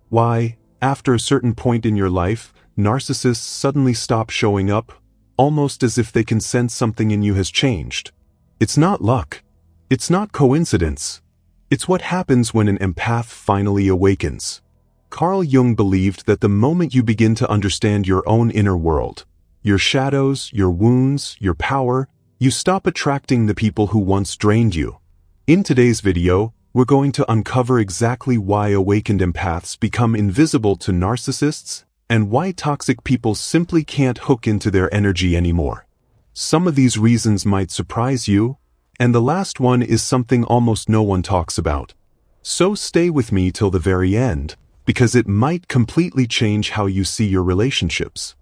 Why, after a certain point in your life, narcissists suddenly stop showing up, almost as if they can sense something in you has changed. It's not luck. It's not coincidence. It's what happens when an empath finally awakens. Carl Jung believed that the moment you begin to understand your own inner world, your shadows, your wounds, your power, you stop attracting the people who once drained you. In today's video, we're going to uncover exactly why awakened empaths become invisible to narcissists and why toxic people simply can't hook into their energy anymore. Some of these reasons might surprise you, and the last one is something almost no one talks about. So stay with me till the very end, because it might completely change how you see your relationships.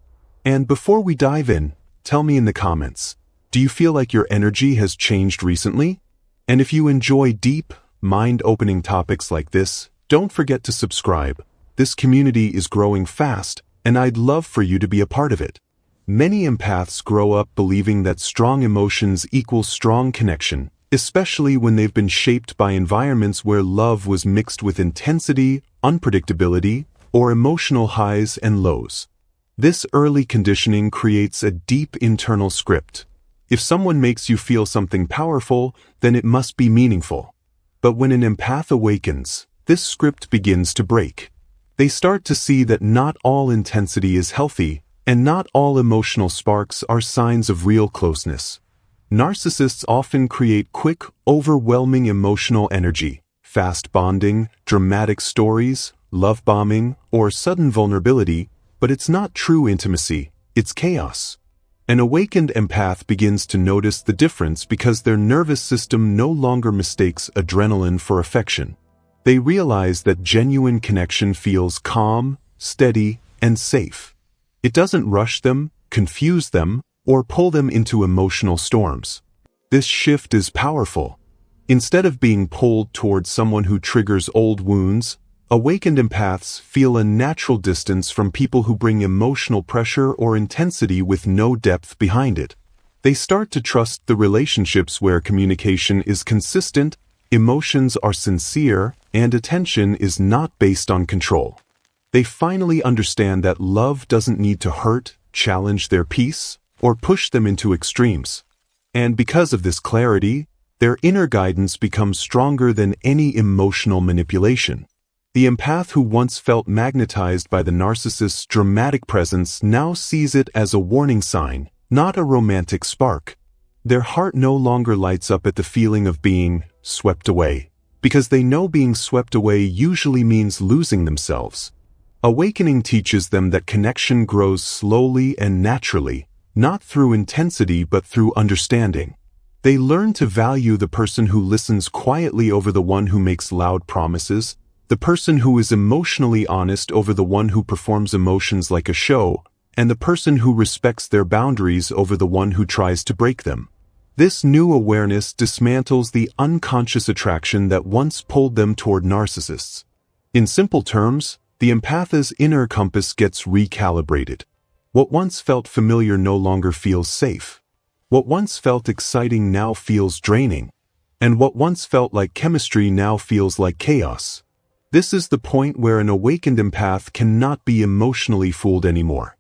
And before we dive in, tell me in the comments, do you feel like your energy has changed recently? And if you enjoy deep, mind-opening topics like this, don't forget to subscribe. This community is growing fast, and I'd love for you to be a part of it. Many empaths grow up believing that strong emotions equal strong connection, especially when they've been shaped by environments where love was mixed with intensity, unpredictability, or emotional highs and lows. This early conditioning creates a deep internal script. If someone makes you feel something powerful, then it must be meaningful. But when an empath awakens, this script begins to break. They start to see that not all intensity is healthy, and not all emotional sparks are signs of real closeness. Narcissists often create quick, overwhelming emotional energy, fast bonding, dramatic stories, love bombing, or sudden vulnerability, but it's not true intimacy, it's chaos. An awakened empath begins to notice the difference because their nervous system no longer mistakes adrenaline for affection. They realize that genuine connection feels calm, steady, and safe. It doesn't rush them, confuse them, or pull them into emotional storms. This shift is powerful. Instead of being pulled towards someone who triggers old wounds, awakened empaths feel a natural distance from people who bring emotional pressure or intensity with no depth behind it. They start to trust the relationships where communication is consistent, emotions are sincere, and attention is not based on control. They finally understand that love doesn't need to hurt, challenge their peace, or push them into extremes. And because of this clarity, their inner guidance becomes stronger than any emotional manipulation. The empath who once felt magnetized by the narcissist's dramatic presence now sees it as a warning sign, not a romantic spark. Their heart no longer lights up at the feeling of being swept away, because they know being swept away usually means losing themselves. Awakening teaches them that connection grows slowly and naturally, not through intensity but through understanding. They learn to value the person who listens quietly over the one who makes loud promises, the person who is emotionally honest over the one who performs emotions like a show, and the person who respects their boundaries over the one who tries to break them. This new awareness dismantles the unconscious attraction that once pulled them toward narcissists. In simple terms, the empath's inner compass gets recalibrated. What once felt familiar no longer feels safe. What once felt exciting now feels draining. And what once felt like chemistry now feels like chaos. This is the point where an awakened empath cannot be emotionally fooled anymore.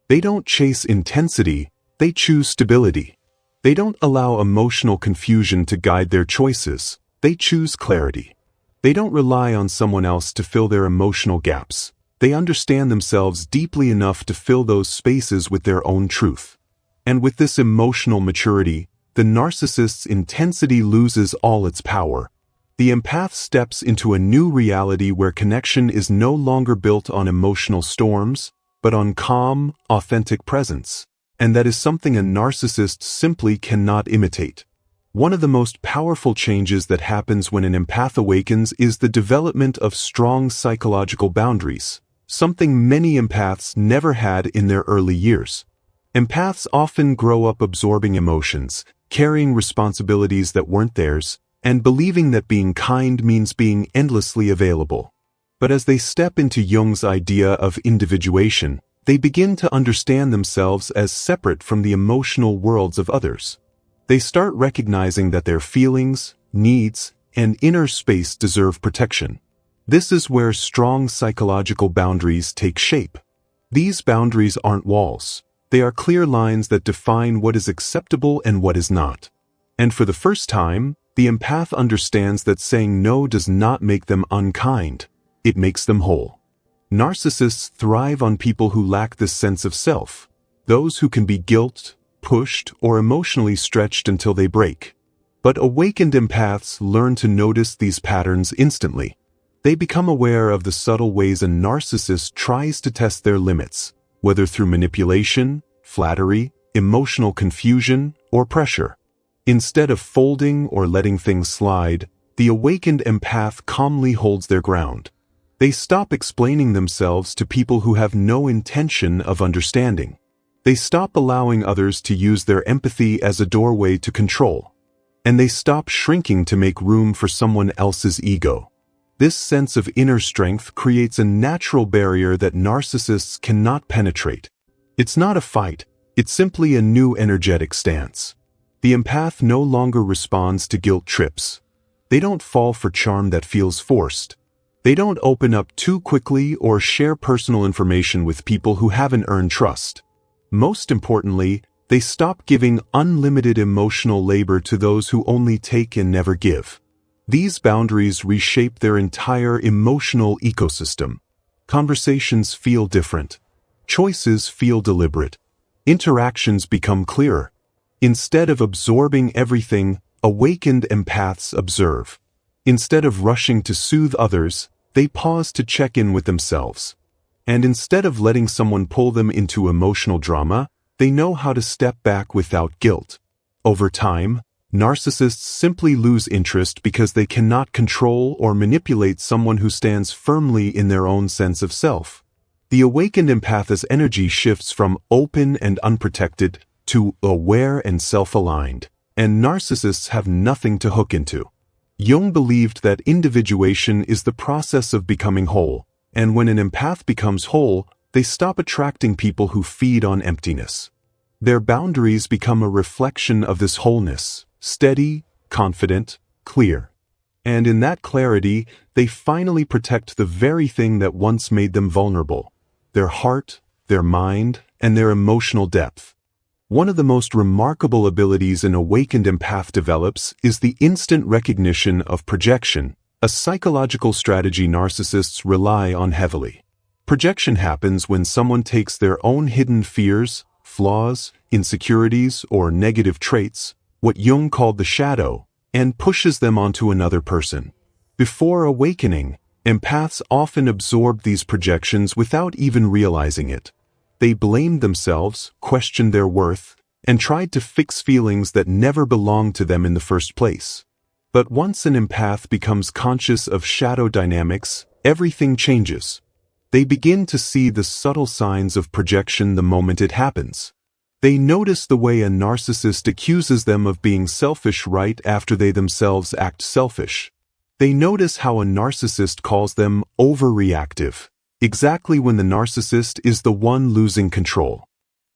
They don't chase intensity, they choose stability. They don't allow emotional confusion to guide their choices, they choose clarity. They don't rely on someone else to fill their emotional gaps. They understand themselves deeply enough to fill those spaces with their own truth. And with this emotional maturity, the narcissist's intensity loses all its power. The empath steps into a new reality where connection is no longer built on emotional storms, but on calm, authentic presence. And that is something a narcissist simply cannot imitate. One of the most powerful changes that happens when an empath awakens is the development of strong psychological boundaries, something many empaths never had in their early years. Empaths often grow up absorbing emotions, carrying responsibilities that weren't theirs, and believing that being kind means being endlessly available. But as they step into Jung's idea of individuation, they begin to understand themselves as separate from the emotional worlds of others. They start recognizing that their feelings, needs, and inner space deserve protection. This is where strong psychological boundaries take shape. These boundaries aren't walls. They are clear lines that define what is acceptable and what is not. And for the first time, the empath understands that saying no does not make them unkind. It makes them whole. Narcissists thrive on people who lack this sense of self, those who can be guilt, pushed, or emotionally stretched until they break. But awakened empaths learn to notice these patterns instantly. They become aware of the subtle ways a narcissist tries to test their limits, whether through manipulation, flattery, emotional confusion, or pressure. Instead of folding or letting things slide, the awakened empath calmly holds their ground. They stop explaining themselves to people who have no intention of understanding. They stop allowing others to use their empathy as a doorway to control. And they stop shrinking to make room for someone else's ego. This sense of inner strength creates a natural barrier that narcissists cannot penetrate. It's not a fight, it's simply a new energetic stance. The empath no longer responds to guilt trips. They don't fall for charm that feels forced. They don't open up too quickly or share personal information with people who haven't earned trust. Most importantly, they stop giving unlimited emotional labor to those who only take and never give. These boundaries reshape their entire emotional ecosystem. Conversations feel different. Choices feel deliberate. Interactions become clearer. Instead of absorbing everything, awakened empaths observe. Instead of rushing to soothe others, they pause to check in with themselves. And instead of letting someone pull them into emotional drama, they know how to step back without guilt. Over time, narcissists simply lose interest because they cannot control or manipulate someone who stands firmly in their own sense of self. The awakened empath's energy shifts from open and unprotected to aware and self-aligned, and narcissists have nothing to hook into. Jung believed that individuation is the process of becoming whole, and when an empath becomes whole, they stop attracting people who feed on emptiness. Their boundaries become a reflection of this wholeness, steady, confident, clear. And in that clarity, they finally protect the very thing that once made them vulnerable: their heart, their mind, and their emotional depth. One of the most remarkable abilities an awakened empath develops is the instant recognition of projection, a psychological strategy narcissists rely on heavily. Projection happens when someone takes their own hidden fears, flaws, insecurities, or negative traits, what Jung called the shadow, and pushes them onto another person. Before awakening, empaths often absorb these projections without even realizing it. They blamed themselves, questioned their worth, and tried to fix feelings that never belonged to them in the first place. But once an empath becomes conscious of shadow dynamics, everything changes. They begin to see the subtle signs of projection the moment it happens. They notice the way a narcissist accuses them of being selfish right after they themselves act selfish. They notice how a narcissist calls them overreactive, exactly when the narcissist is the one losing control.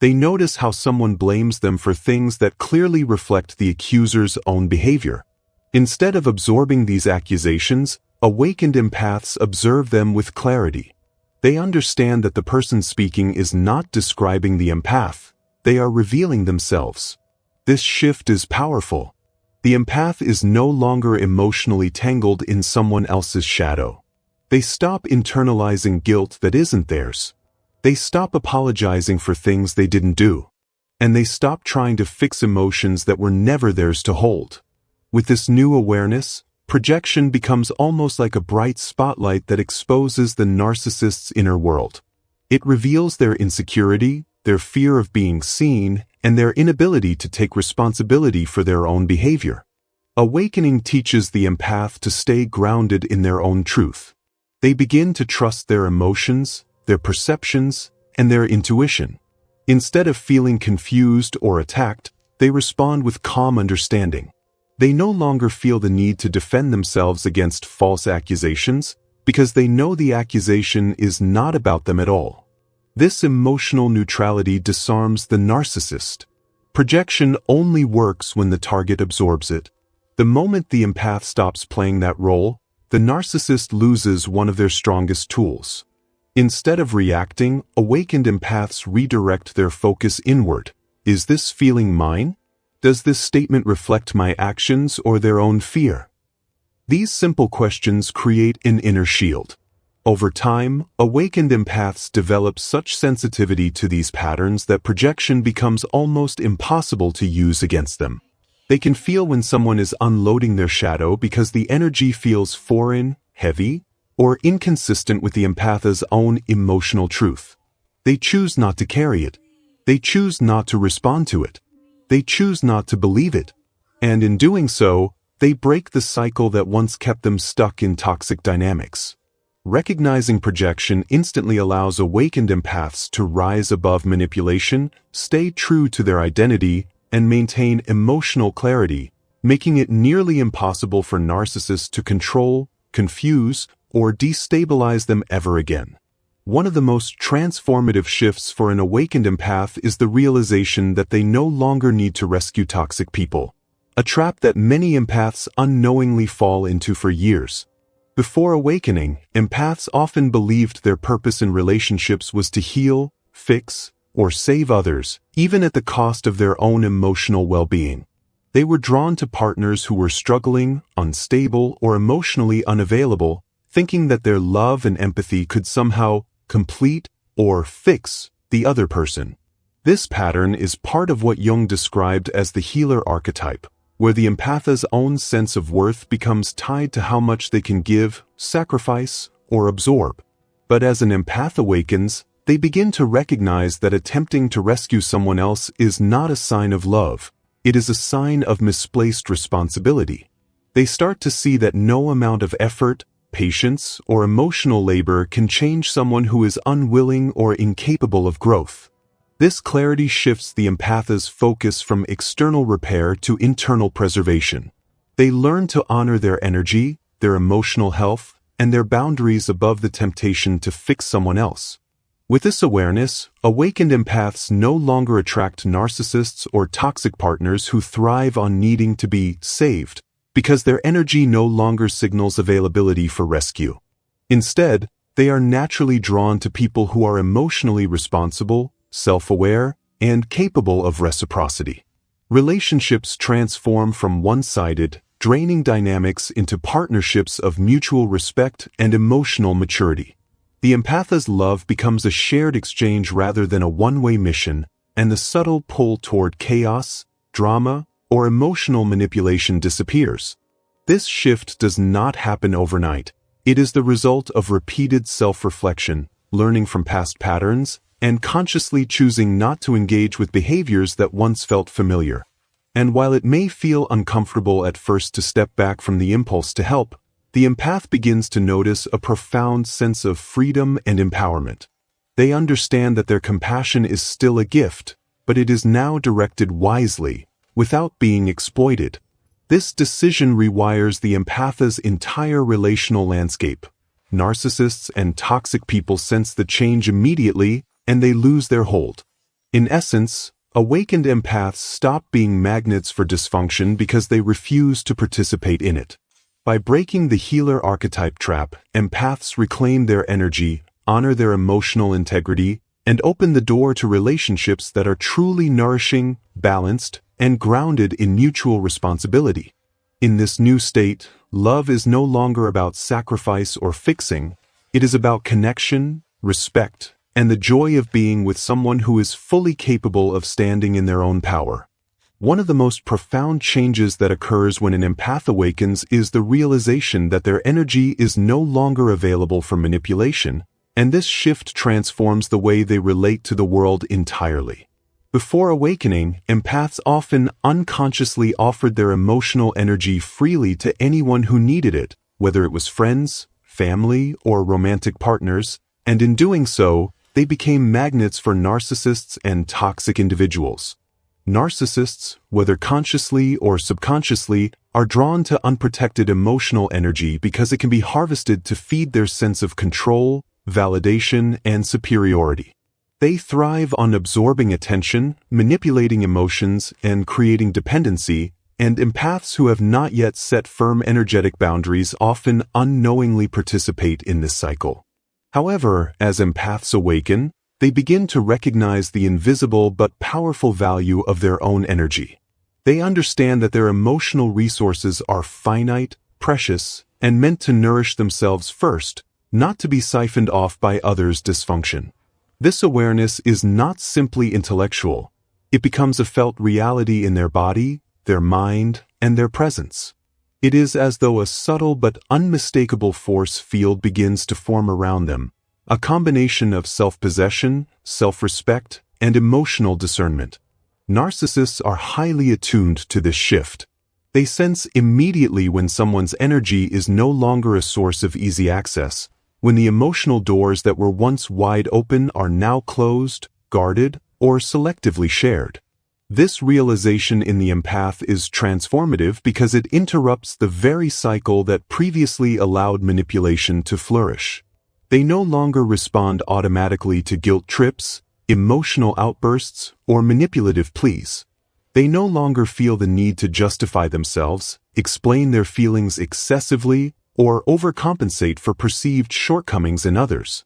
They notice how someone blames them for things that clearly reflect the accuser's own behavior. Instead of absorbing these accusations, awakened empaths observe them with clarity. They understand that the person speaking is not describing the empath. They are revealing themselves. This shift is powerful. The empath is no longer emotionally tangled in someone else's shadow. They stop internalizing guilt that isn't theirs. They stop apologizing for things they didn't do. And they stop trying to fix emotions that were never theirs to hold. With this new awareness, projection becomes almost like a bright spotlight that exposes the narcissist's inner world. It reveals their insecurity, their fear of being seen, and their inability to take responsibility for their own behavior. Awakening teaches the empath to stay grounded in their own truth. They begin to trust their emotions, their perceptions, and their intuition. Instead of feeling confused or attacked, they respond with calm understanding. They no longer feel the need to defend themselves against false accusations because they know the accusation is not about them at all. This emotional neutrality disarms the narcissist. Projection only works when the target absorbs it. The moment the empath stops playing that role, the narcissist loses one of their strongest tools. Instead of reacting, awakened empaths redirect their focus inward. Is this feeling mine? Does this statement reflect my actions or their own fear? These simple questions create an inner shield. Over time, awakened empaths develop such sensitivity to these patterns that projection becomes almost impossible to use against them. They can feel when someone is unloading their shadow because the energy feels foreign, heavy, or inconsistent with the empath's own emotional truth. They choose not to carry it. They choose not to respond to it. They choose not to believe it. And in doing so, they break the cycle that once kept them stuck in toxic dynamics. Recognizing projection instantly allows awakened empaths to rise above manipulation, stay true to their identity, and maintain emotional clarity, making it nearly impossible for narcissists to control, confuse, or destabilize them ever again. One of the most transformative shifts for an awakened empath is the realization that they no longer need to rescue toxic people, a trap that many empaths unknowingly fall into for years. Before awakening, empaths often believed their purpose in relationships was to heal, fix, or save others, even at the cost of their own emotional well-being. They were drawn to partners who were struggling, unstable, or emotionally unavailable, thinking that their love and empathy could somehow complete or fix the other person. This pattern is part of what Jung described as the healer archetype, where the empath's own sense of worth becomes tied to how much they can give, sacrifice, or absorb. But as an empath awakens, they begin to recognize that attempting to rescue someone else is not a sign of love. It is a sign of misplaced responsibility. They start to see that no amount of effort, patience, or emotional labor can change someone who is unwilling or incapable of growth. This clarity shifts the empath's focus from external repair to internal preservation. They learn to honor their energy, their emotional health, and their boundaries above the temptation to fix someone else. With this awareness, awakened empaths no longer attract narcissists or toxic partners who thrive on needing to be saved, because their energy no longer signals availability for rescue. Instead, they are naturally drawn to people who are emotionally responsible, self-aware, and capable of reciprocity. Relationships transform from one-sided, draining dynamics into partnerships of mutual respect and emotional maturity. The empath's love becomes a shared exchange rather than a one-way mission, and the subtle pull toward chaos, drama, or emotional manipulation disappears. This shift does not happen overnight. It is the result of repeated self-reflection, learning from past patterns, and consciously choosing not to engage with behaviors that once felt familiar. And while it may feel uncomfortable at first to step back from the impulse to help, the empath begins to notice a profound sense of freedom and empowerment. They understand that their compassion is still a gift, but it is now directed wisely, without being exploited. This decision rewires the empath's entire relational landscape. Narcissists and toxic people sense the change immediately, and they lose their hold. In essence, awakened empaths stop being magnets for dysfunction because they refuse to participate in it. By breaking the healer archetype trap, empaths reclaim their energy, honor their emotional integrity, and open the door to relationships that are truly nourishing, balanced, and grounded in mutual responsibility. In this new state, love is no longer about sacrifice or fixing. It is about connection, respect, and the joy of being with someone who is fully capable of standing in their own power. One of the most profound changes that occurs when an empath awakens is the realization that their energy is no longer available for manipulation, and this shift transforms the way they relate to the world entirely. Before awakening, empaths often unconsciously offered their emotional energy freely to anyone who needed it, whether it was friends, family, or romantic partners, and in doing so, they became magnets for narcissists and toxic individuals. Narcissists, whether consciously or subconsciously, are drawn to unprotected emotional energy because it can be harvested to feed their sense of control, validation, and superiority. They thrive on absorbing attention, manipulating emotions, and creating dependency, and empaths who have not yet set firm energetic boundaries often unknowingly participate in this cycle. However, as empaths awaken, they begin to recognize the invisible but powerful value of their own energy. They understand that their emotional resources are finite, precious, and meant to nourish themselves first, not to be siphoned off by others' dysfunction. This awareness is not simply intellectual. It becomes a felt reality in their body, their mind, and their presence. It is as though a subtle but unmistakable force field begins to form around them, a combination of self-possession, self-respect, and emotional discernment. Narcissists are highly attuned to this shift. They sense immediately when someone's energy is no longer a source of easy access, when the emotional doors that were once wide open are now closed, guarded, or selectively shared. This realization in the empath is transformative because it interrupts the very cycle that previously allowed manipulation to flourish. They no longer respond automatically to guilt trips, emotional outbursts, or manipulative pleas. They no longer feel the need to justify themselves, explain their feelings excessively, or overcompensate for perceived shortcomings in others.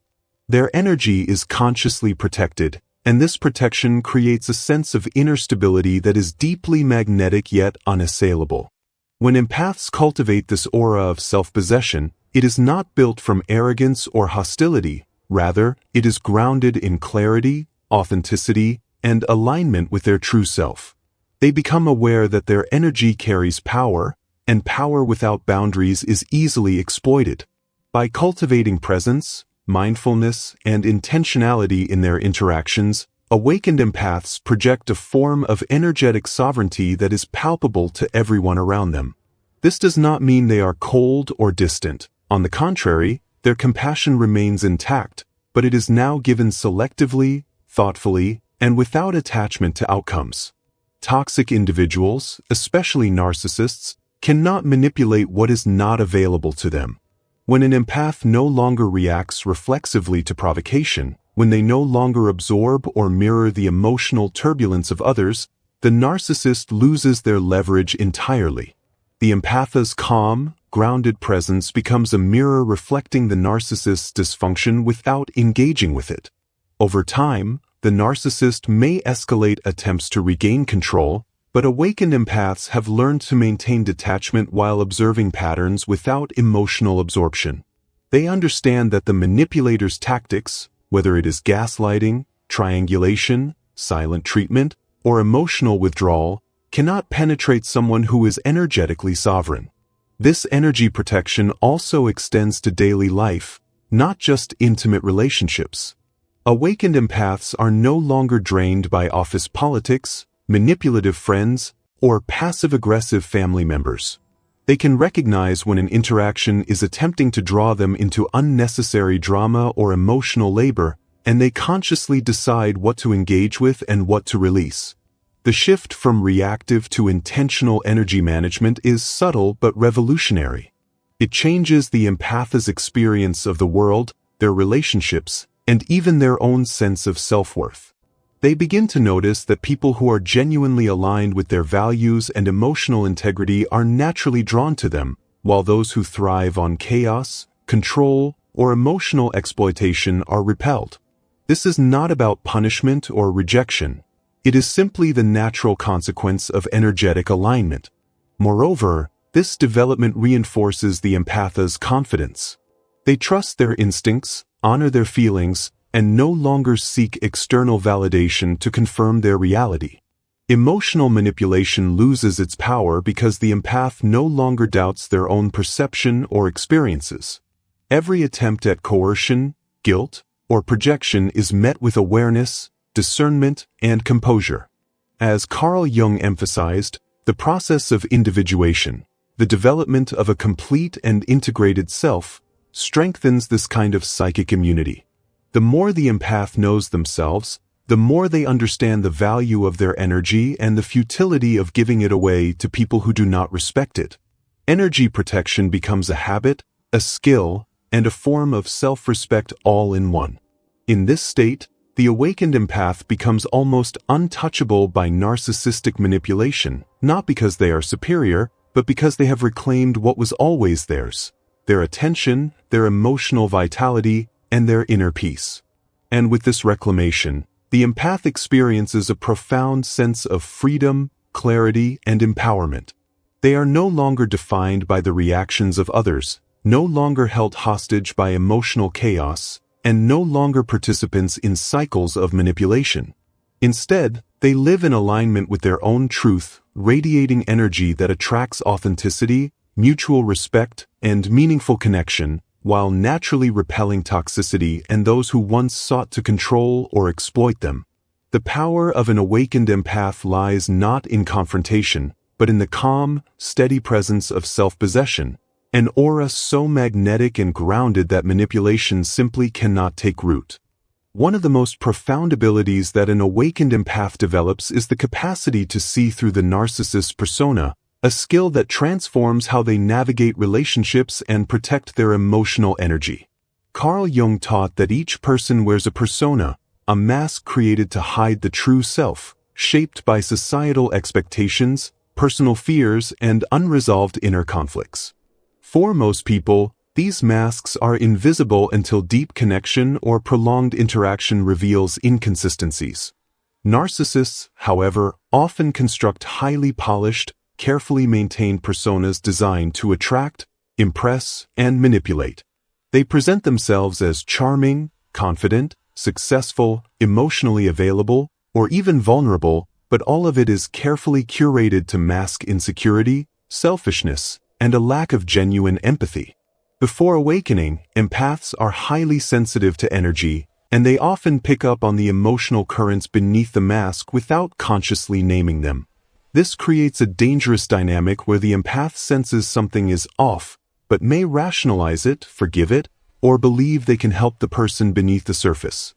Their energy is consciously protected, and this protection creates a sense of inner stability that is deeply magnetic yet unassailable. When empaths cultivate this aura of self-possession, it is not built from arrogance or hostility. Rather, it is grounded in clarity, authenticity, and alignment with their true self. They become aware that their energy carries power, and power without boundaries is easily exploited. By cultivating presence, mindfulness, and intentionality in their interactions, awakened empaths project a form of energetic sovereignty that is palpable to everyone around them. This does not mean they are cold or distant. On the contrary, their compassion remains intact, but it is now given selectively, thoughtfully, and without attachment to outcomes. Toxic individuals, especially narcissists, cannot manipulate what is not available to them. When an empath no longer reacts reflexively to provocation, when they no longer absorb or mirror the emotional turbulence of others, the narcissist loses their leverage entirely. The empath's calm, grounded presence becomes a mirror reflecting the narcissist's dysfunction without engaging with it. Over time, the narcissist may escalate attempts to regain control, but awakened empaths have learned to maintain detachment while observing patterns without emotional absorption. They understand that the manipulator's tactics, whether it is gaslighting, triangulation, silent treatment, or emotional withdrawal, cannot penetrate someone who is energetically sovereign. This energy protection also extends to daily life, not just intimate relationships. Awakened empaths are no longer drained by office politics, manipulative friends, or passive-aggressive family members. They can recognize when an interaction is attempting to draw them into unnecessary drama or emotional labor, and they consciously decide what to engage with and what to release. The shift from reactive to intentional energy management is subtle but revolutionary. It changes the empath's experience of the world, their relationships, and even their own sense of self-worth. They begin to notice that people who are genuinely aligned with their values and emotional integrity are naturally drawn to them, while those who thrive on chaos, control, or emotional exploitation are repelled. This is not about punishment or rejection. It is simply the natural consequence of energetic alignment. Moreover, this development reinforces the empath's confidence. They trust their instincts, honor their feelings, and no longer seek external validation to confirm their reality. Emotional manipulation loses its power because the empath no longer doubts their own perception or experiences. Every attempt at coercion, guilt, or projection is met with awareness, discernment, and composure. As Carl Jung emphasized, the process of individuation, the development of a complete and integrated self, strengthens this kind of psychic immunity. The more the empath knows themselves, the more they understand the value of their energy and the futility of giving it away to people who do not respect it. Energy protection becomes a habit, a skill, and a form of self-respect all in one. In this state, the awakened empath becomes almost untouchable by narcissistic manipulation, not because they are superior, but because they have reclaimed what was always theirs: their attention, their emotional vitality, and their inner peace. And with this reclamation, the empath experiences a profound sense of freedom, clarity, and empowerment. They are no longer defined by the reactions of others, no longer held hostage by emotional chaos, and no longer participants in cycles of manipulation. Instead, they live in alignment with their own truth, radiating energy that attracts authenticity, mutual respect, and meaningful connection, while naturally repelling toxicity and those who once sought to control or exploit them. The power of an awakened empath lies not in confrontation, but in the calm, steady presence of self-possession, an aura so magnetic and grounded that manipulation simply cannot take root. One of the most profound abilities that an awakened empath develops is the capacity to see through the narcissist's persona, a skill that transforms how they navigate relationships and protect their emotional energy. Carl Jung taught that each person wears a persona, a mask created to hide the true self, shaped by societal expectations, personal fears, and unresolved inner conflicts. For most people, these masks are invisible until deep connection or prolonged interaction reveals inconsistencies. Narcissists, however, often construct highly polished, carefully maintained personas designed to attract, impress, and manipulate. They present themselves as charming, confident, successful, emotionally available, or even vulnerable, but all of it is carefully curated to mask insecurity, selfishness, and a lack of genuine empathy. Before awakening, empaths are highly sensitive to energy, and they often pick up on the emotional currents beneath the mask without consciously naming them. This creates a dangerous dynamic where the empath senses something is off, but may rationalize it, forgive it, or believe they can help the person beneath the surface.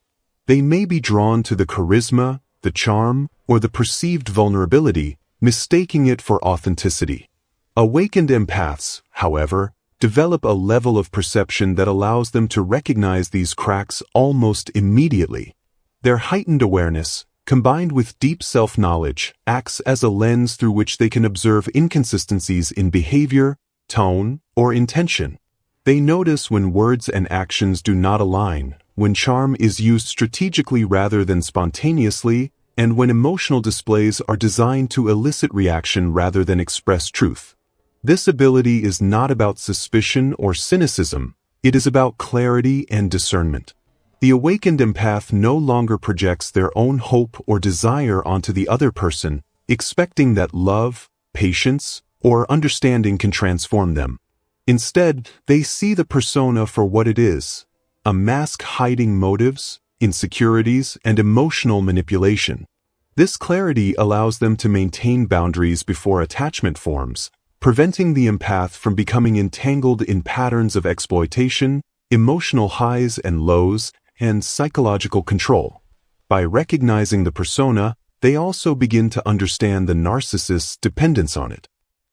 They may be drawn to the charisma, the charm, or the perceived vulnerability, mistaking it for authenticity. Awakened empaths, however, develop a level of perception that allows them to recognize these cracks almost immediately. Their heightened awareness, combined with deep self-knowledge, acts as a lens through which they can observe inconsistencies in behavior, tone, or intention. They notice when words and actions do not align, when charm is used strategically rather than spontaneously, and when emotional displays are designed to elicit reaction rather than express truth. This ability is not about suspicion or cynicism, it is about clarity and discernment. The awakened empath no longer projects their own hope or desire onto the other person, expecting that love, patience, or understanding can transform them. Instead, they see the persona for what it is: a mask hiding motives, insecurities, and emotional manipulation. This clarity allows them to maintain boundaries before attachment forms, preventing the empath from becoming entangled in patterns of exploitation, emotional highs and lows, and psychological control. By recognizing the persona, they also begin to understand the narcissist's dependence on it.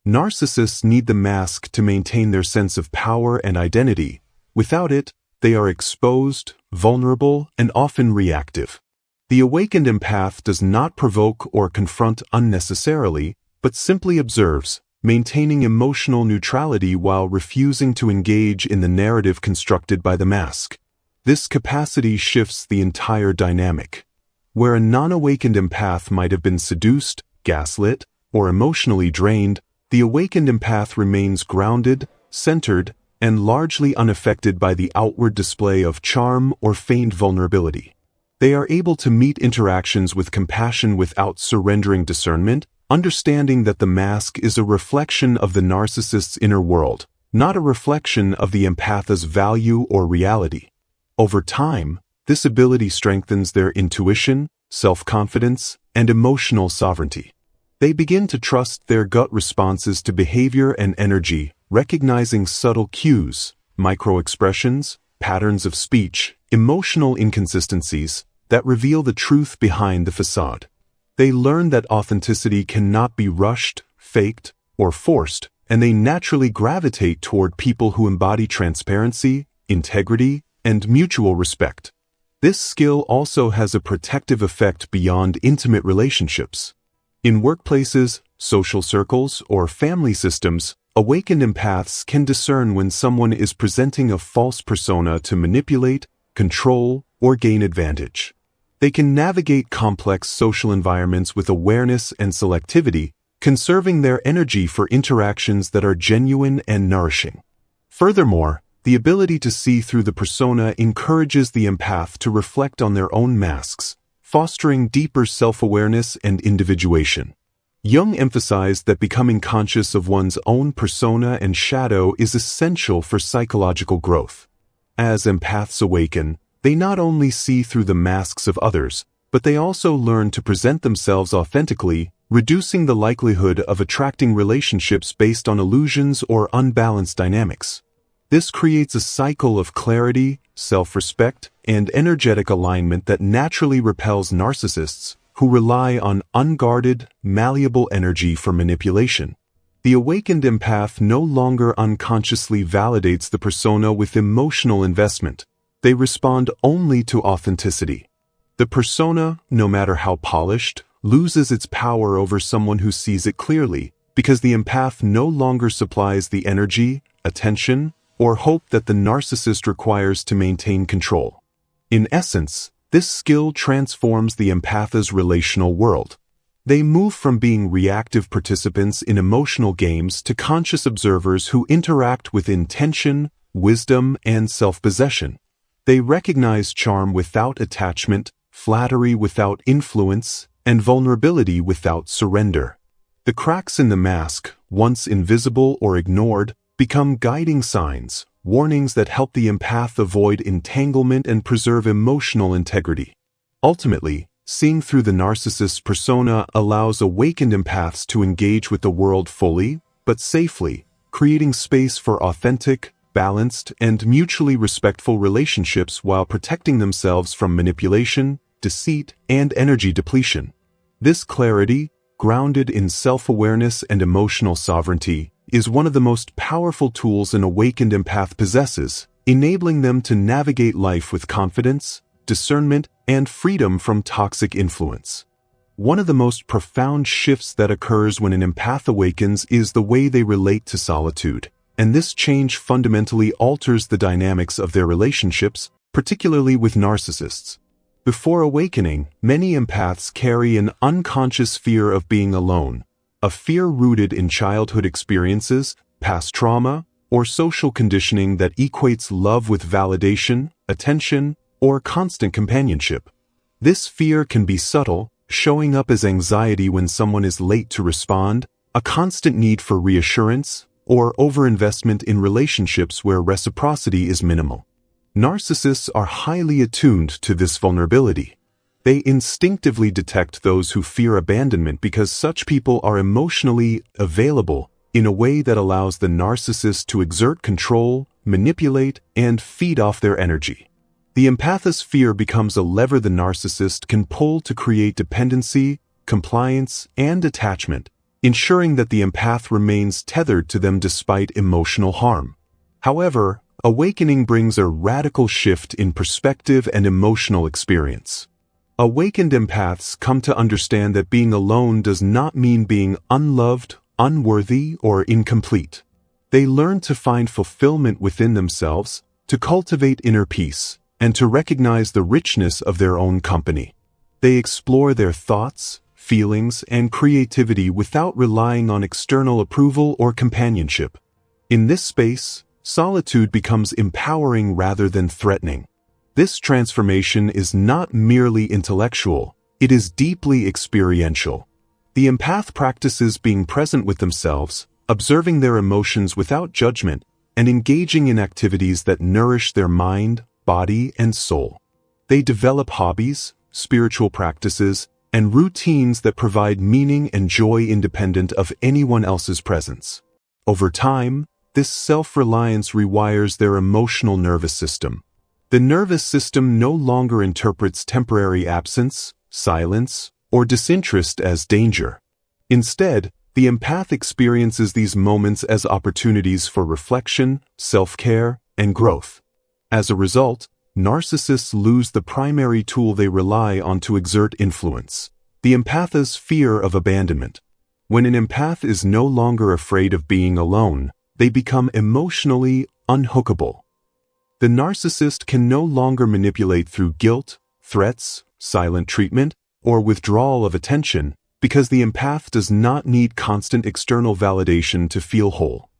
Narcissists need the mask to maintain their sense of power and identity. Without it, they are exposed, vulnerable, and often reactive. The awakened empath does not provoke or confront unnecessarily, but simply observes, maintaining emotional neutrality while refusing to engage in the narrative constructed by the mask. This capacity shifts the entire dynamic. Where a non-awakened empath might have been seduced, gaslit, or emotionally drained, the awakened empath remains grounded, centered, and largely unaffected by the outward display of charm or feigned vulnerability. They are able to meet interactions with compassion without surrendering discernment, understanding that the mask is a reflection of the narcissist's inner world, not a reflection of the empath's value or reality. Over time, this ability strengthens their intuition, self-confidence, and emotional sovereignty. They begin to trust their gut responses to behavior and energy, recognizing subtle cues, micro-expressions, patterns of speech, emotional inconsistencies that reveal the truth behind the facade. They learn that authenticity cannot be rushed, faked, or forced, and they naturally gravitate toward people who embody transparency, integrity, and mutual respect. This skill also has a protective effect beyond intimate relationships. In workplaces, social circles, or family systems, awakened empaths can discern when someone is presenting a false persona to manipulate, control, or gain advantage. They can navigate complex social environments with awareness and selectivity, conserving their energy for interactions that are genuine and nourishing. Furthermore, the ability to see through the persona encourages the empath to reflect on their own masks, fostering deeper self-awareness and individuation. Jung emphasized that becoming conscious of one's own persona and shadow is essential for psychological growth. As empaths awaken, they not only see through the masks of others, but they also learn to present themselves authentically, reducing the likelihood of attracting relationships based on illusions or unbalanced dynamics. This creates a cycle of clarity, self-respect, and energetic alignment that naturally repels narcissists who rely on unguarded, malleable energy for manipulation. The awakened empath no longer unconsciously validates the persona with emotional investment. They respond only to authenticity. The persona, no matter how polished, loses its power over someone who sees it clearly, because the empath no longer supplies the energy, attention, or hope that the narcissist requires to maintain control. In essence, this skill transforms the empath's relational world. They move from being reactive participants in emotional games to conscious observers who interact with intention, wisdom, and self-possession. They recognize charm without attachment, flattery without influence, and vulnerability without surrender. The cracks in the mask, once invisible or ignored, become guiding signs, warnings that help the empath avoid entanglement and preserve emotional integrity. Ultimately, seeing through the narcissist's persona allows awakened empaths to engage with the world fully, but safely, creating space for authentic, balanced, and mutually respectful relationships while protecting themselves from manipulation, deceit, and energy depletion. This clarity, grounded in self-awareness and emotional sovereignty, is one of the most powerful tools an awakened empath possesses, enabling them to navigate life with confidence, discernment, and freedom from toxic influence. One of the most profound shifts that occurs when an empath awakens is the way they relate to solitude, and this change fundamentally alters the dynamics of their relationships, particularly with narcissists. Before awakening, many empaths carry an unconscious fear of being alone, a fear rooted in childhood experiences, past trauma, or social conditioning that equates love with validation, attention, or constant companionship. This fear can be subtle, showing up as anxiety when someone is late to respond, a constant need for reassurance, or overinvestment in relationships where reciprocity is minimal. Narcissists are highly attuned to this vulnerability. They instinctively detect those who fear abandonment because such people are emotionally available in a way that allows the narcissist to exert control, manipulate, and feed off their energy. The empath's fear becomes a lever the narcissist can pull to create dependency, compliance, and attachment, ensuring that the empath remains tethered to them despite emotional harm. However, awakening brings a radical shift in perspective and emotional experience. Awakened empaths come to understand that being alone does not mean being unloved, unworthy, or incomplete. They learn to find fulfillment within themselves, to cultivate inner peace, and to recognize the richness of their own company. They explore their thoughts, feelings, and creativity without relying on external approval or companionship. In this space, solitude becomes empowering rather than threatening. This transformation is not merely intellectual, it is deeply experiential. The empath practices being present with themselves, observing their emotions without judgment, and engaging in activities that nourish their mind, body, and soul. They develop hobbies, spiritual practices, and routines that provide meaning and joy independent of anyone else's presence. Over time, this self-reliance rewires their emotional nervous system. The nervous system no longer interprets temporary absence, silence, or disinterest as danger. Instead, the empath experiences these moments as opportunities for reflection, self-care, and growth. As a result, Narcissists lose the primary tool they rely on to exert influence: the empath's fear of abandonment. When an empath is no longer afraid of being alone, they become emotionally unhookable. The narcissist can no longer manipulate through guilt, threats, silent treatment, or withdrawal of attention, because the empath does not need constant external validation to feel whole.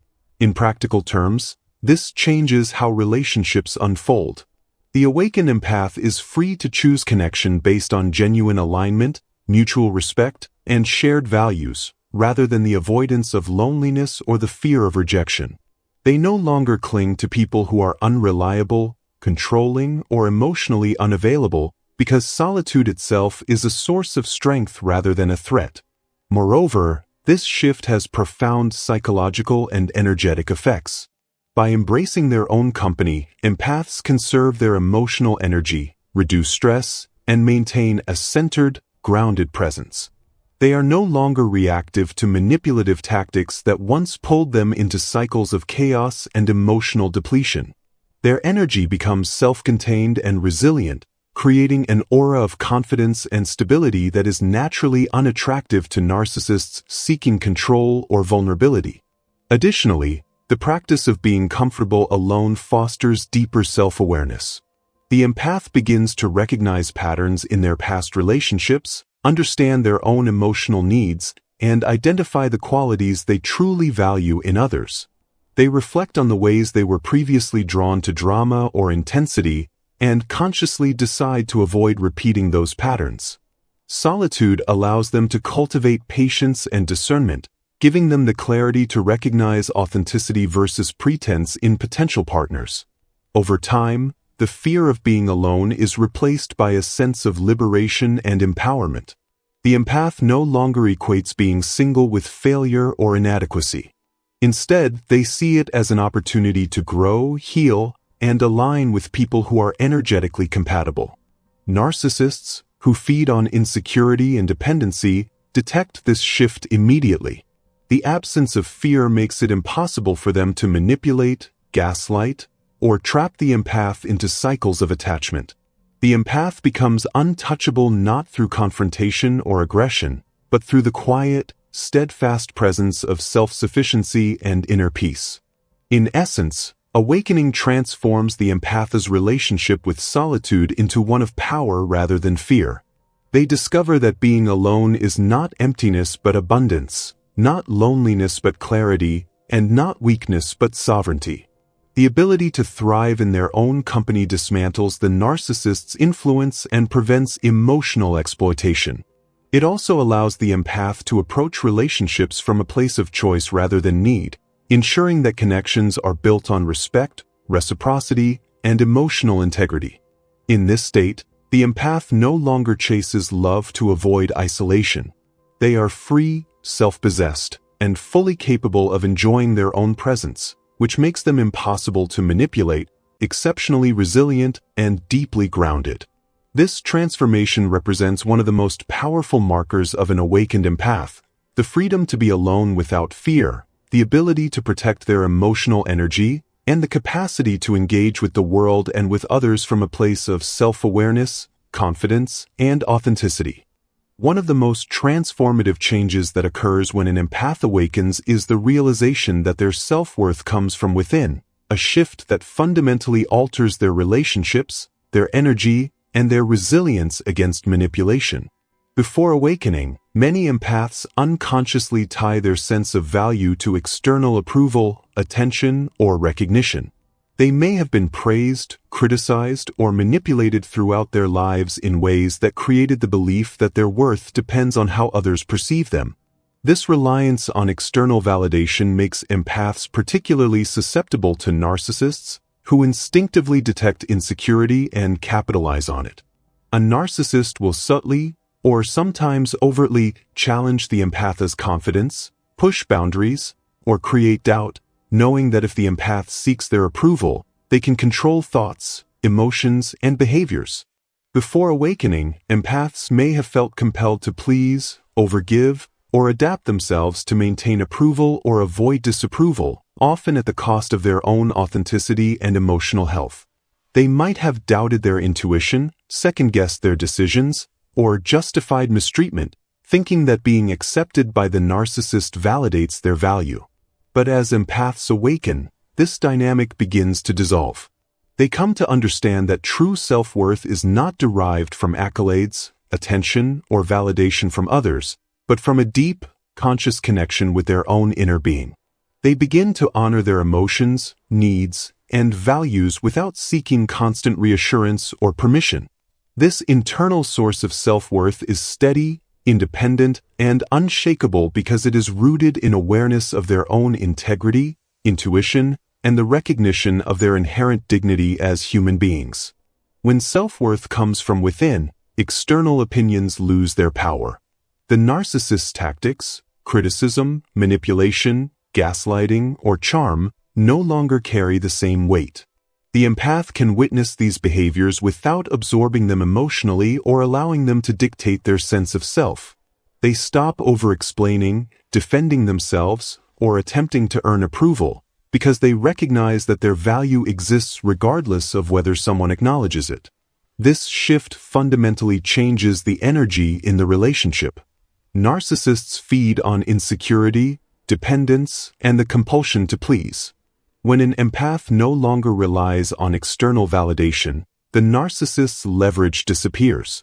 In practical terms, this changes how relationships unfold. The awakened empath is free to choose connection based on genuine alignment, mutual respect, and shared values, rather than the avoidance of loneliness or the fear of rejection. They no longer cling to people who are unreliable, controlling, or emotionally unavailable, because solitude itself is a source of strength rather than a threat. Moreover, this shift has profound psychological and energetic effects. By embracing their own company, empaths conserve their emotional energy, reduce stress, and maintain a centered, grounded presence. They are no longer reactive to manipulative tactics that once pulled them into cycles of chaos and emotional depletion. Their energy becomes self-contained and resilient, creating an aura of confidence and stability that is naturally unattractive to narcissists seeking control or vulnerability. Additionally, the practice of being comfortable alone fosters deeper self-awareness. The empath begins to recognize patterns in their past relationships, understand their own emotional needs, and identify the qualities they truly value in others. They reflect on the ways they were previously drawn to drama or intensity, and consciously decide to avoid repeating those patterns. Solitude allows them to cultivate patience and discernment, giving them the clarity to recognize authenticity versus pretense in potential partners. Over time, the fear of being alone is replaced by a sense of liberation and empowerment. The empath no longer equates being single with failure or inadequacy. Instead, they see it as an opportunity to grow, heal, and align with people who are energetically compatible. Narcissists, who feed on insecurity and dependency, detect this shift immediately. The absence of fear makes it impossible for them to manipulate, gaslight, or trap the empath into cycles of attachment. The empath becomes untouchable not through confrontation or aggression, but through the quiet, steadfast presence of self-sufficiency and inner peace. In essence, awakening transforms the empath's relationship with solitude into one of power rather than fear. They discover that being alone is not emptiness but abundance, not loneliness but clarity, and not weakness but sovereignty. The ability to thrive in their own company dismantles the narcissist's influence and prevents emotional exploitation. It also allows the empath to approach relationships from a place of choice rather than need, ensuring that connections are built on respect, reciprocity, and emotional integrity. In this state, the empath no longer chases love to avoid isolation. They are free, self-possessed, and fully capable of enjoying their own presence, which makes them impossible to manipulate, exceptionally resilient, and deeply grounded. This transformation represents one of the most powerful markers of an awakened empath: the freedom to be alone without fear, the ability to protect their emotional energy, and the capacity to engage with the world and with others from a place of self-awareness, confidence, and authenticity. One of the most transformative changes that occurs when an empath awakens is the realization that their self-worth comes from within, a shift that fundamentally alters their relationships, their energy, and their resilience against manipulation. Before awakening, many empaths unconsciously tie their sense of value to external approval, attention, or recognition. They may have been praised, criticized, or manipulated throughout their lives in ways that created the belief that their worth depends on how others perceive them. This reliance on external validation makes empaths particularly susceptible to narcissists, who instinctively detect insecurity and capitalize on it. A narcissist will subtly, or sometimes overtly, challenge the empath's confidence, push boundaries, or create doubt, knowing that if the empath seeks their approval, they can control thoughts, emotions, and behaviors. Before awakening, empaths may have felt compelled to please, overgive, or adapt themselves to maintain approval or avoid disapproval, often at the cost of their own authenticity and emotional health. They might have doubted their intuition, second-guessed their decisions, or justified mistreatment, thinking that being accepted by the narcissist validates their value. But as empaths awaken, this dynamic begins to dissolve. They come to understand that true self-worth is not derived from accolades, attention, or validation from others, but from a deep, conscious connection with their own inner being. They begin to honor their emotions, needs, and values without seeking constant reassurance or permission. This internal source of self-worth is steady, independent, and unshakable because it is rooted in awareness of their own integrity, intuition, and the recognition of their inherent dignity as human beings. When self-worth comes from within, external opinions lose their power. The narcissist's tactics, criticism, manipulation, gaslighting, or charm no longer carry the same weight. The empath can witness these behaviors without absorbing them emotionally or allowing them to dictate their sense of self. They stop over-explaining, defending themselves, or attempting to earn approval, because they recognize that their value exists regardless of whether someone acknowledges it. This shift fundamentally changes the energy in the relationship. Narcissists feed on insecurity, dependence, and the compulsion to please. When an empath no longer relies on external validation, the narcissist's leverage disappears.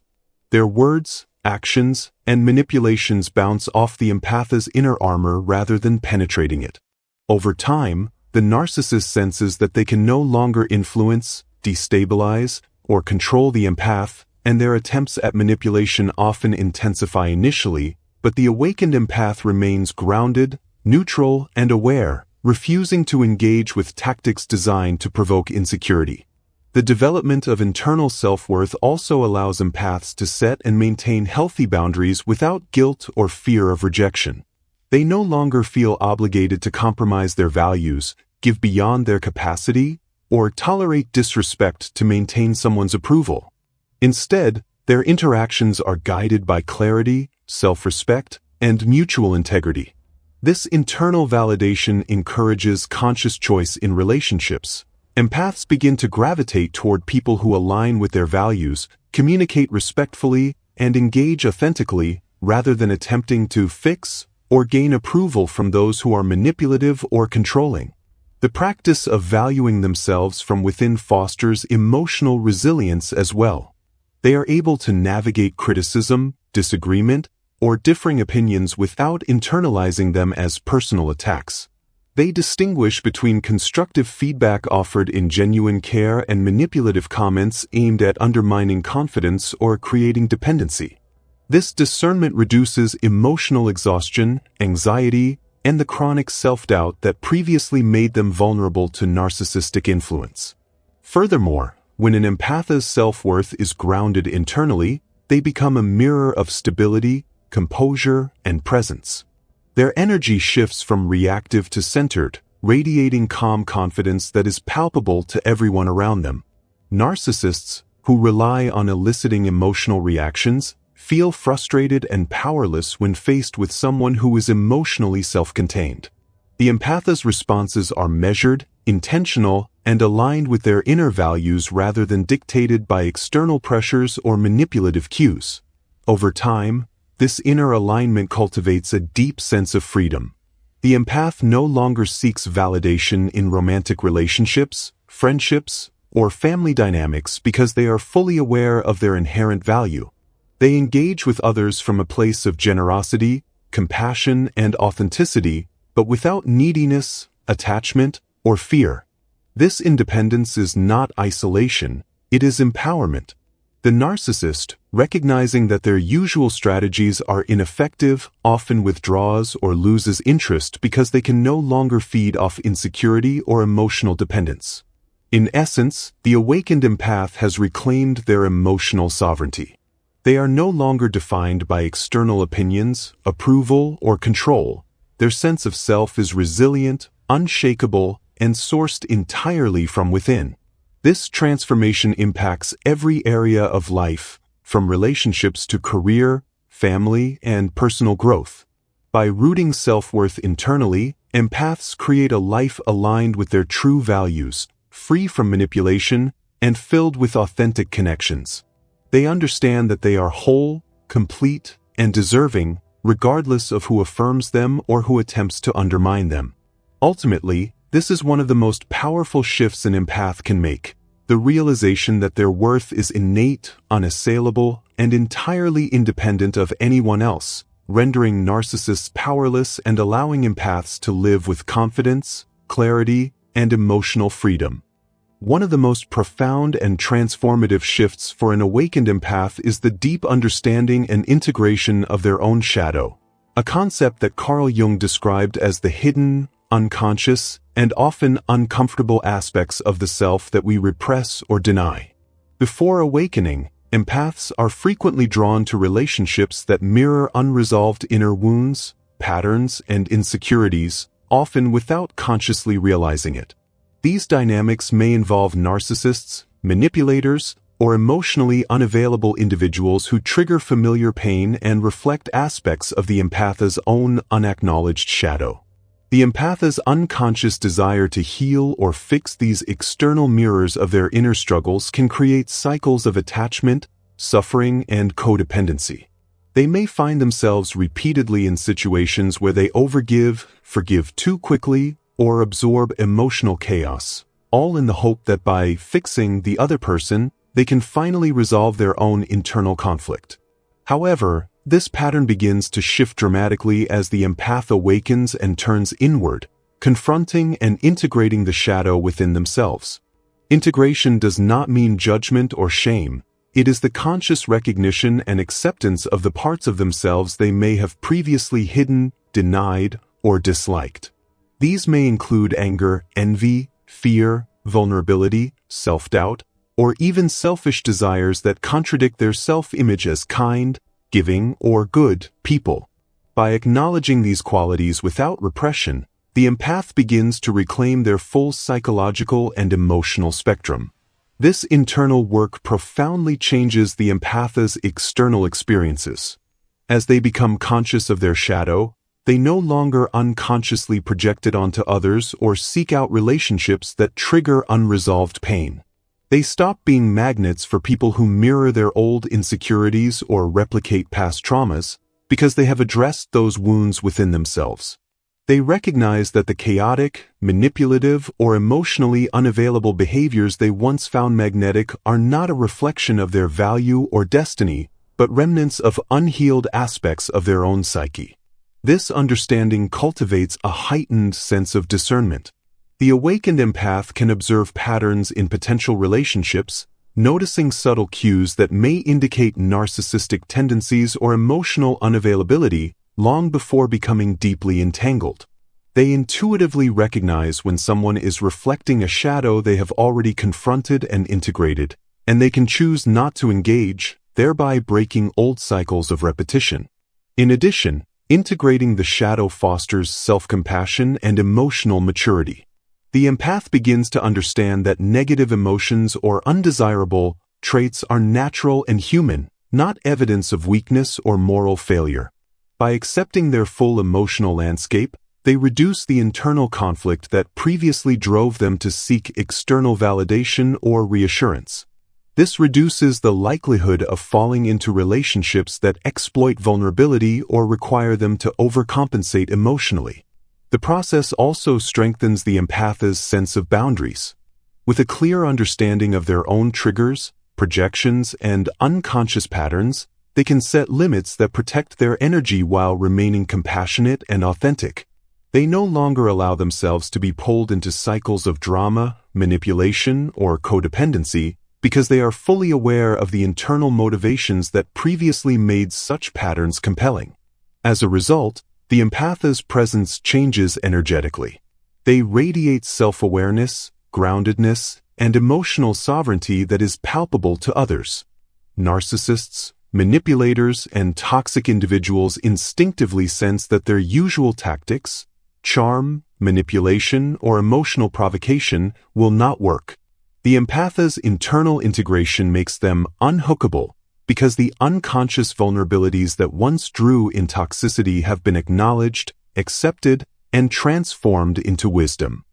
Their words, actions, and manipulations bounce off the empath's inner armor rather than penetrating it. Over time, the narcissist senses that they can no longer influence, destabilize, or control the empath, and their attempts at manipulation often intensify initially, but the awakened empath remains grounded, neutral, and aware, refusing to engage with tactics designed to provoke insecurity. The development of internal self-worth also allows empaths to set and maintain healthy boundaries without guilt or fear of rejection. They no longer feel obligated to compromise their values, give beyond their capacity, or tolerate disrespect to maintain someone's approval. Instead, their interactions are guided by clarity, self-respect, and mutual integrity. This internal validation encourages conscious choice in relationships. Empaths begin to gravitate toward people who align with their values, communicate respectfully, and engage authentically, rather than attempting to fix or gain approval from those who are manipulative or controlling. The practice of valuing themselves from within fosters emotional resilience as well. They are able to navigate criticism, disagreement, or differing opinions without internalizing them as personal attacks. They distinguish between constructive feedback offered in genuine care and manipulative comments aimed at undermining confidence or creating dependency. This discernment reduces emotional exhaustion, anxiety, and the chronic self-doubt that previously made them vulnerable to narcissistic influence. Furthermore, when an empath's self-worth is grounded internally, they become a mirror of stability, composure, and presence. Their energy shifts from reactive to centered, radiating calm confidence that is palpable to everyone around them. Narcissists, who rely on eliciting emotional reactions, feel frustrated and powerless when faced with someone who is emotionally self-contained. The empath's responses are measured, intentional, and aligned with their inner values rather than dictated by external pressures or manipulative cues. Over time, this inner alignment cultivates a deep sense of freedom. The empath no longer seeks validation in romantic relationships, friendships, or family dynamics because they are fully aware of their inherent value. They engage with others from a place of generosity, compassion, and authenticity, but without neediness, attachment, or fear. This independence is not isolation, it is empowerment. The narcissist, recognizing that their usual strategies are ineffective, often withdraws or loses interest because they can no longer feed off insecurity or emotional dependence. In essence, the awakened empath has reclaimed their emotional sovereignty. They are no longer defined by external opinions, approval, or control. Their sense of self is resilient, unshakable, and sourced entirely from within. This transformation impacts every area of life, from relationships to career, family, and personal growth. By rooting self-worth internally, empaths create a life aligned with their true values, free from manipulation, and filled with authentic connections. They understand that they are whole, complete, and deserving, regardless of who affirms them or who attempts to undermine them. Ultimately, this is one of the most powerful shifts an empath can make, the realization that their worth is innate, unassailable, and entirely independent of anyone else, rendering narcissists powerless and allowing empaths to live with confidence, clarity, and emotional freedom. One of the most profound and transformative shifts for an awakened empath is the deep understanding and integration of their own shadow, a concept that Carl Jung described as the hidden, unconscious, and often uncomfortable aspects of the self that we repress or deny. Before awakening, empaths are frequently drawn to relationships that mirror unresolved inner wounds, patterns, and insecurities, often without consciously realizing it. These dynamics may involve narcissists, manipulators, or emotionally unavailable individuals who trigger familiar pain and reflect aspects of the empath's own unacknowledged shadow. The empath's unconscious desire to heal or fix these external mirrors of their inner struggles can create cycles of attachment, suffering, and codependency. They may find themselves repeatedly in situations where they overgive, forgive too quickly, or absorb emotional chaos, all in the hope that by fixing the other person, they can finally resolve their own internal conflict. However, this pattern begins to shift dramatically as the empath awakens and turns inward, confronting and integrating the shadow within themselves. Integration does not mean judgment or shame. It is the conscious recognition and acceptance of the parts of themselves they may have previously hidden, denied, or disliked. These may include anger, envy, fear, vulnerability, self-doubt, or even selfish desires that contradict their self-image as kind, giving, or good people. By acknowledging these qualities without repression, the empath begins to reclaim their full psychological and emotional spectrum. This internal work profoundly changes the empath's external experiences. As they become conscious of their shadow, they no longer unconsciously project it onto others or seek out relationships that trigger unresolved pain. They stop being magnets for people who mirror their old insecurities or replicate past traumas because they have addressed those wounds within themselves. They recognize that the chaotic, manipulative, or emotionally unavailable behaviors they once found magnetic are not a reflection of their value or destiny, but remnants of unhealed aspects of their own psyche. This understanding cultivates a heightened sense of discernment. The awakened empath can observe patterns in potential relationships, noticing subtle cues that may indicate narcissistic tendencies or emotional unavailability long before becoming deeply entangled. They intuitively recognize when someone is reflecting a shadow they have already confronted and integrated, and they can choose not to engage, thereby breaking old cycles of repetition. In addition, integrating the shadow fosters self-compassion and emotional maturity. The empath begins to understand that negative emotions or undesirable traits are natural and human, not evidence of weakness or moral failure. By accepting their full emotional landscape, they reduce the internal conflict that previously drove them to seek external validation or reassurance. This reduces the likelihood of falling into relationships that exploit vulnerability or require them to overcompensate emotionally. The process also strengthens the empath's sense of boundaries. With a clear understanding of their own triggers, projections, and unconscious patterns, they can set limits that protect their energy while remaining compassionate and authentic. They no longer allow themselves to be pulled into cycles of drama, manipulation, or codependency because they are fully aware of the internal motivations that previously made such patterns compelling. As a result, the empath's presence changes energetically. They radiate self-awareness, groundedness, and emotional sovereignty that is palpable to others. Narcissists, manipulators, and toxic individuals instinctively sense that their usual tactics, charm, manipulation, or emotional provocation will not work. The empath's internal integration makes them unhookable because the unconscious vulnerabilities that once drew in toxicity have been acknowledged, accepted, and transformed into wisdom.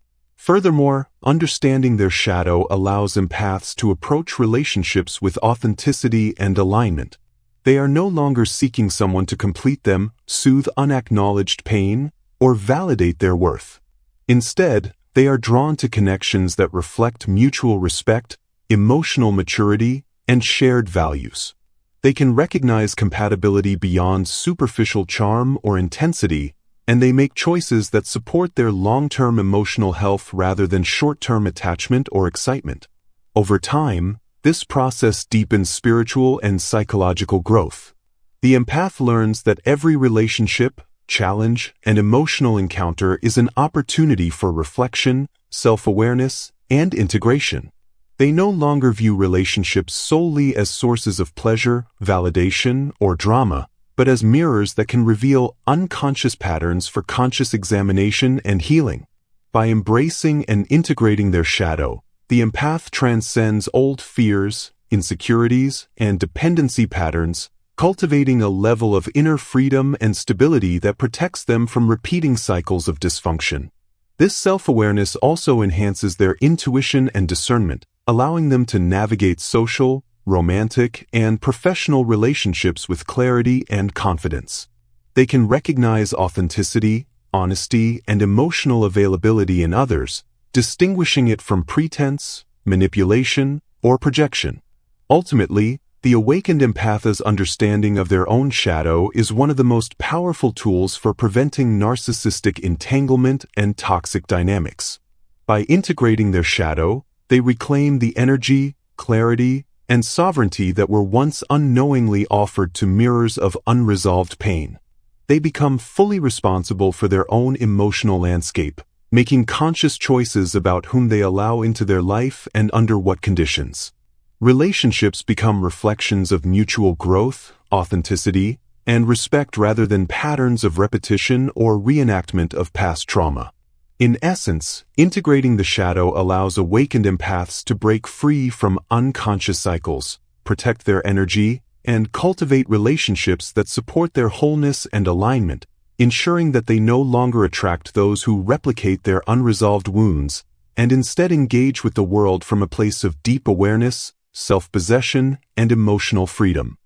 Furthermore, understanding their shadow allows empaths to approach relationships with authenticity and alignment. They are no longer seeking someone to complete them, soothe unacknowledged pain, or validate their worth. Instead, they are drawn to connections that reflect mutual respect, emotional maturity, and shared values. They can recognize compatibility beyond superficial charm or intensity, and they make choices that support their long-term emotional health rather than short-term attachment or excitement. Over time, this process deepens spiritual and psychological growth. The empath learns that every relationship, challenge, and emotional encounter is an opportunity for reflection, self-awareness, and integration. They no longer view relationships solely as sources of pleasure, validation, or drama, but as mirrors that can reveal unconscious patterns for conscious examination and healing. By embracing and integrating their shadow, the empath transcends old fears, insecurities, and dependency patterns, cultivating a level of inner freedom and stability that protects them from repeating cycles of dysfunction. This self-awareness also enhances their intuition and discernment, allowing them to navigate social, romantic, and professional relationships with clarity and confidence. They can recognize authenticity, honesty, and emotional availability in others, distinguishing it from pretense, manipulation, or projection. Ultimately, the awakened empath's understanding of their own shadow is one of the most powerful tools for preventing narcissistic entanglement and toxic dynamics. By integrating their shadow, they reclaim the energy, clarity, and sovereignty that were once unknowingly offered to mirrors of unresolved pain. They become fully responsible for their own emotional landscape, making conscious choices about whom they allow into their life and under what conditions. Relationships become reflections of mutual growth, authenticity, and respect rather than patterns of repetition or reenactment of past trauma. In essence, integrating the shadow allows awakened empaths to break free from unconscious cycles, protect their energy, and cultivate relationships that support their wholeness and alignment, ensuring that they no longer attract those who replicate their unresolved wounds, and instead engage with the world from a place of deep awareness, self-possession, and emotional freedom.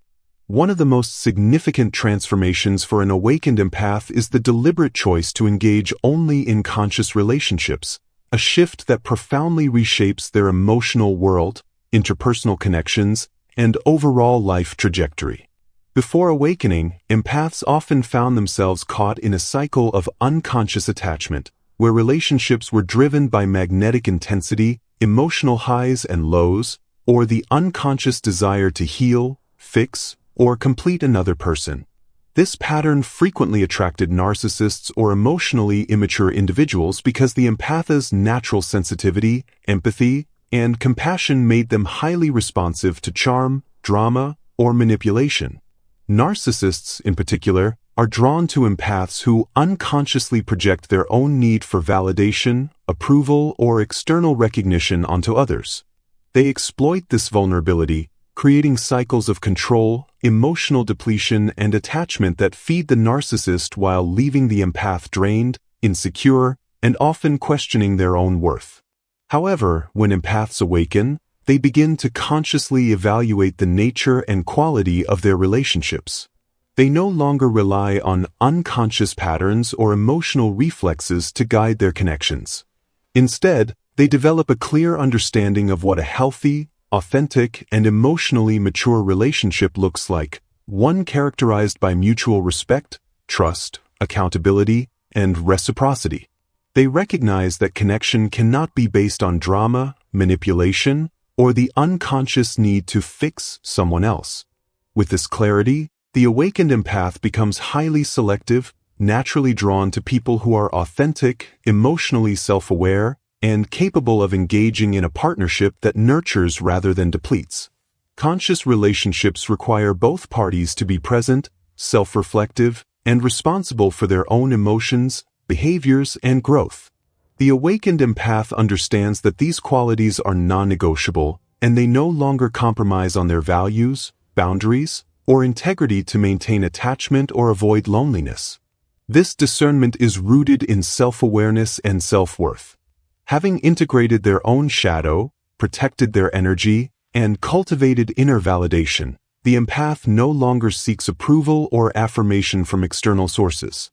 One of the most significant transformations for an awakened empath is the deliberate choice to engage only in conscious relationships, a shift that profoundly reshapes their emotional world, interpersonal connections, and overall life trajectory. Before awakening, empaths often found themselves caught in a cycle of unconscious attachment, where relationships were driven by magnetic intensity, emotional highs and lows, or the unconscious desire to heal, fix, or complete another person. This pattern frequently attracted narcissists or emotionally immature individuals because the empath's natural sensitivity, empathy, and compassion made them highly responsive to charm, drama, or manipulation. Narcissists, in particular, are drawn to empaths who unconsciously project their own need for validation, approval, or external recognition onto others. They exploit this vulnerability, creating cycles of control, emotional depletion, and attachment that feed the narcissist while leaving the empath drained, insecure, and often questioning their own worth. However, when empaths awaken, they begin to consciously evaluate the nature and quality of their relationships. They no longer rely on unconscious patterns or emotional reflexes to guide their connections. Instead, they develop a clear understanding of what a healthy, authentic, and emotionally mature relationship looks like, one characterized by mutual respect, trust, accountability, and reciprocity. They recognize that connection cannot be based on drama, manipulation, or the unconscious need to fix someone else. With this clarity, the awakened empath becomes highly selective, naturally drawn to people who are authentic, emotionally self-aware, and capable of engaging in a partnership that nurtures rather than depletes. Conscious relationships require both parties to be present, self-reflective, and responsible for their own emotions, behaviors, and growth. The awakened empath understands that these qualities are non-negotiable, and they no longer compromise on their values, boundaries, or integrity to maintain attachment or avoid loneliness. This discernment is rooted in self-awareness and self-worth. Having integrated their own shadow, protected their energy, and cultivated inner validation, the empath no longer seeks approval or affirmation from external sources.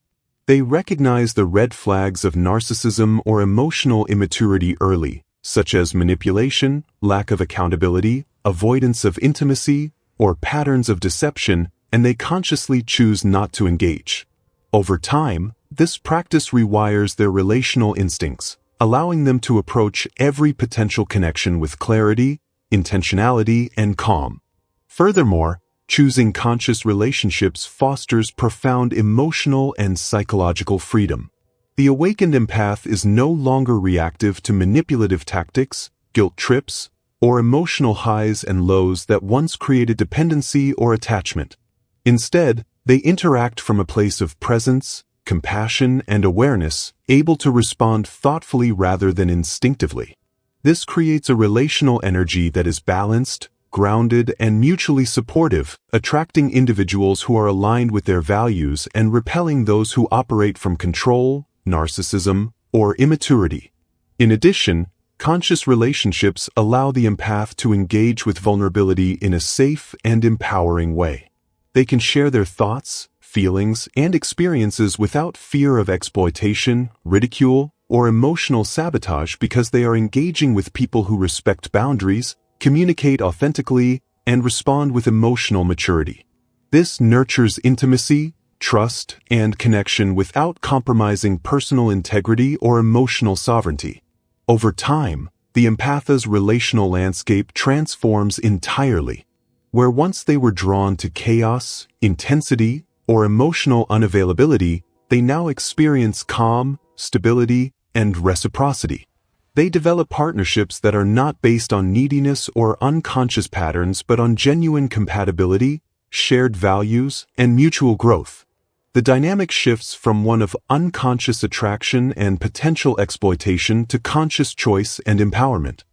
They recognize the red flags of narcissism or emotional immaturity early, such as manipulation, lack of accountability, avoidance of intimacy, or patterns of deception, and they consciously choose not to engage. Over time, this practice rewires their relational instincts, allowing them to approach every potential connection with clarity, intentionality, and calm. Furthermore, choosing conscious relationships fosters profound emotional and psychological freedom. The awakened empath is no longer reactive to manipulative tactics, guilt trips, or emotional highs and lows that once created dependency or attachment. Instead, they interact from a place of presence, compassion, and awareness, able to respond thoughtfully rather than instinctively. This creates a relational energy that is balanced, grounded, and mutually supportive, attracting individuals who are aligned with their values and repelling those who operate from control, narcissism, or immaturity. In addition, conscious relationships allow the empath to engage with vulnerability in a safe and empowering way. They can share their thoughts, feelings, and experiences without fear of exploitation, ridicule, or emotional sabotage because they are engaging with people who respect boundaries, communicate authentically, and respond with emotional maturity. This nurtures intimacy, trust, and connection without compromising personal integrity or emotional sovereignty. Over time, the empath's relational landscape transforms entirely. Where once they were drawn to chaos, intensity, or emotional unavailability, they now experience calm, stability, and reciprocity. They develop partnerships that are not based on neediness or unconscious patterns but on genuine compatibility, shared values, and mutual growth. The dynamic shifts from one of unconscious attraction and potential exploitation to conscious choice and empowerment.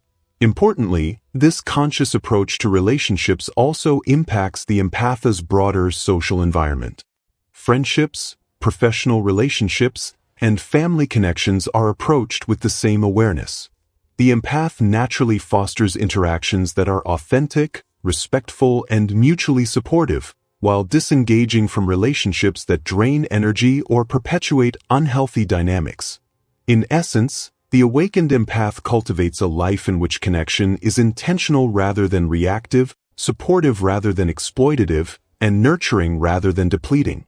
Importantly, this conscious approach to relationships also impacts the empath's broader social environment. Friendships, professional relationships, and family connections are approached with the same awareness. The empath naturally fosters interactions that are authentic, respectful, and mutually supportive, while disengaging from relationships that drain energy or perpetuate unhealthy dynamics. In essence, the awakened empath cultivates a life in which connection is intentional rather than reactive, supportive rather than exploitative, and nurturing rather than depleting.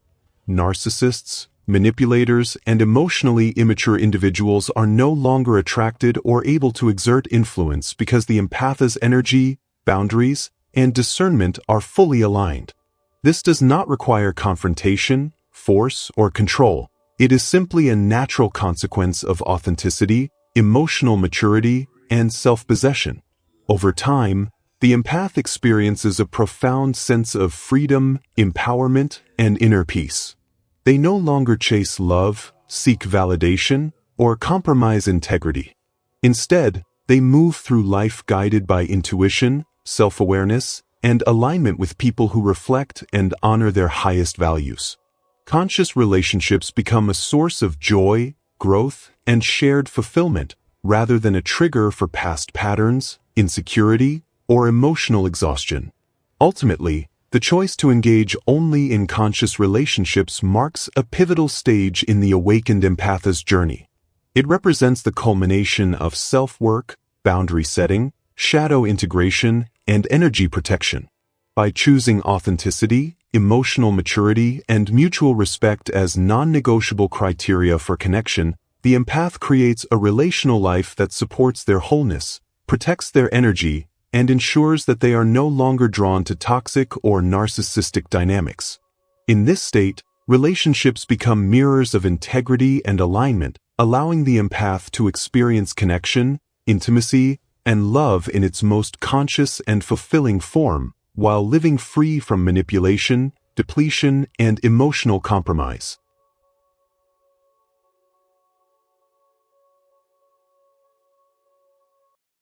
Narcissists, manipulators, and emotionally immature individuals are no longer attracted or able to exert influence because the empath's energy, boundaries, and discernment are fully aligned. This does not require confrontation, force, or control. It is simply a natural consequence of authenticity, emotional maturity, and self-possession. Over time, the empath experiences a profound sense of freedom, empowerment, and inner peace. They no longer chase love, seek validation, or compromise integrity. Instead, they move through life guided by intuition, self-awareness, and alignment with people who reflect and honor their highest values. Conscious relationships become a source of joy, growth, and shared fulfillment, rather than a trigger for past patterns, insecurity, or emotional exhaustion. Ultimately, the choice to engage only in conscious relationships marks a pivotal stage in the awakened empath's journey. It represents the culmination of self-work, boundary setting, shadow integration, and energy protection. By choosing authenticity, emotional maturity, and mutual respect as non-negotiable criteria for connection, the empath creates a relational life that supports their wholeness, protects their energy, and ensures that they are no longer drawn to toxic or narcissistic dynamics. In this state, relationships become mirrors of integrity and alignment, allowing the empath to experience connection, intimacy, and love in its most conscious and fulfilling form, while living free from manipulation, depletion, and emotional compromise.